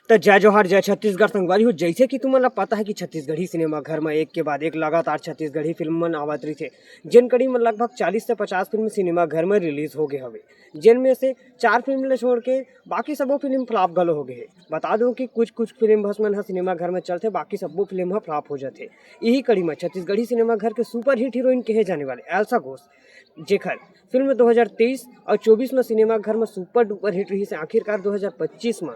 तो जय जोहार जय छत्तीसगढ़ संगवारी हो। जैसे कि तुम्हें पता है कि छत्तीसगढ़ी सिनेमा घर में एक के बाद एक लगातार छत्तीसगढ़ी फिल्म मन आवत रही थे, जिन कड़ी में लगभग 40 से 50 फिल्म सिनेमा घर में रिलीज हो गए हवे, जिनमें से 4 फिल्म ले छोड़ के बाकी सबो फिल्म फ्लॉप गलो हो गए। बता दूं कि कुछ कुछ फिल्म बस मन सिनेमा घर में चलते, बाकी सबो फिल्म फ्लॉप हो जाते। यही कड़ी में छत्तीसगढ़ी सिनेमा घर के सुपर हिट हीरोइन कहे जाने वाले एल्सा घोष, जेखर फिल्म 2023 और 24 में सिनेमा घर में सुपर डुपर हिट रही से, आखिरकार 2025 में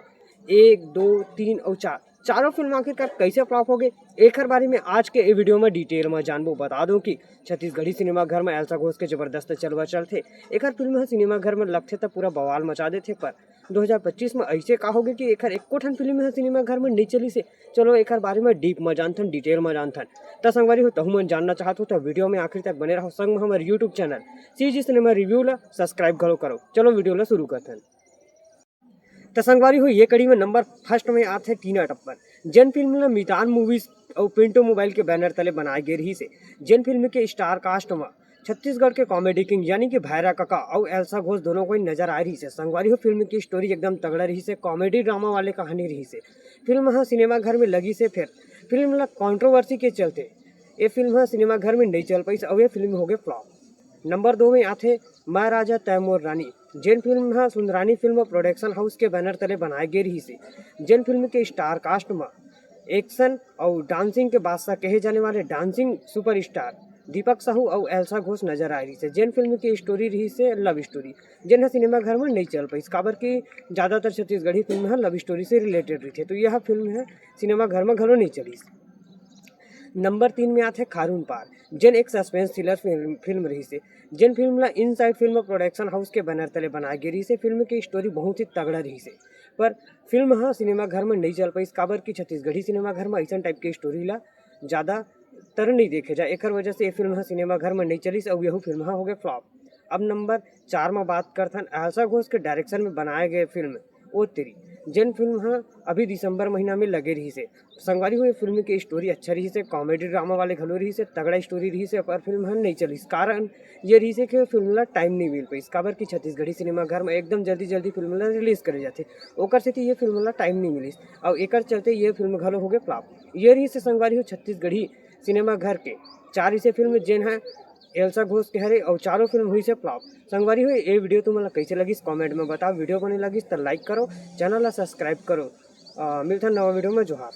1, 2, 3 और 4 चारों फिल्म आखिरकार कैसे फ्लॉप हो गए, एक बारे में आज के ए वीडियो में डिटेल में जानबो। बता दूं कि छत्तीसगढ़ी सिनेमा घर में एल्सा घोष के जबरदस्त चलवा चलते। एक फिल्म सिनेमा घर में लगते तो पूरा बवाल मचा देते, पर 2025 में ऐसे का होगे कि एक एको ठन फिल्म है सिनेमा घर में नहीं चली से। चलो एक बारे में डीप में जानथन, डिटेल में जानथन। तो संगवारी हो, तहु मन जानना चाहत हो तो वीडियो में आखिर तक बने रहो। संग में हमारे YouTube channel CG cinema review ला सब्सक्राइब करो। चलो वीडियो ला शुरू करथन। तो संगवारी हो, ये कड़ी में नंबर फर्स्ट में आते टीना टप्पर, जन फिल्म ला मितान मूवीज और पिंटो मोबाइल के बैनर तले बनाए गए रही से। जन फिल्म के स्टार कास्ट में छत्तीसगढ़ के कॉमेडी किंग यानी कि भैरा काका और एल्सा घोष दोनों को नजर आ रही से। संगवारी हो, फिल्म की स्टोरी एकदम तगड़ा रही से, कॉमेडी ड्रामा वाले कहानी रही से। फिल्म सिनेमा घर में लगी से, फिर फिल्म ला कॉन्ट्रोवर्सी के चलते ये फिल्म सिनेमा घर में नहीं चल पाई और ये फिल्म हो गए फ्लॉप। नंबर 2 में आते मैं राजा तैमूर रानी, Jain film Sundarani film production house के बैनर तले बनाए गए रही से। जैन फिल्म के स्टार कास्ट में एक्शन और डांसिंग के बादशाह कहे जाने वाले डांसिंग सुपरस्टार दीपक साहू और एल्सा घोष नजर आ रही से। जैन फिल्म की स्टोरी रही से लव स्टोरी, जिन सिनेमा घर में नहीं चल पाई, काबर की ज़्यादातर छत्तीसगढ़ी फिल्म है लव स्टोरी से रिलेटेड रही थी, तो यह फिल्म है सिनेमा घर में घरों नहीं चली। नंबर 3 में आते खारून पार, जिन एक सस्पेंस थ्रिलर फिल्म रही से। जिन फिल्म ला इनसाइड फिल्म प्रोडक्शन हाउस के बैनर तले बनाई गई रही से। फिल्म की स्टोरी बहुत ही तगड़ा रही से, पर फिल्म सिनेमा घर में नहीं चल पाई, काबर की छत्तीसगढ़ी सिनेमा घर में ऐसा टाइप की स्टोरी ला ज़्यादा तर नहीं देखे जाए, एक वजह से ये फिल्म सिनेमा घर में नहीं चली और यह फिल्म हो गए फ्लॉप। अब नंबर 4 में बात करथन एल्सा घोष के डायरेक्शन में बनाए गए फिल्म ओ तेरी, जिन फिल्म अभी दिसंबर महीना में लगे रही से। संगवारी हुई फिल्म की स्टोरी अच्छा रही से, कॉमेडी ड्रामा वाले घलो रही से, तगड़ा स्टोरी रही से, पर फिल्म नहीं चली। कारण ये रही से कि फिल्म ला टाइम नहीं मिल पाई, काबर की छत्तीसगढ़ी सिनेमा घर में एकदम जल्दी जल्दी फिल्म ला रिलीज करे जाते, ओकर से ये फिल्म ला टाइम नहीं मिली और एक चलते ये फिल्म घलो हो गए फ्लॉप। ये रही से संगवारी हो छत्तीसगढ़ी सिनेमा घर के 4 ऐसे फिल्म जिन है एल्सा घोष के हरे और चारों फिल्म हुई से फ्लॉप। संगवारी हुई ये वीडियो तुम्हें कैसे लगी कमेंट में बताओ। वीडियो बने लगी तो लाइक करो, चैनल सब्सक्राइब करो। मिलता नवा वीडियो में। जोहार।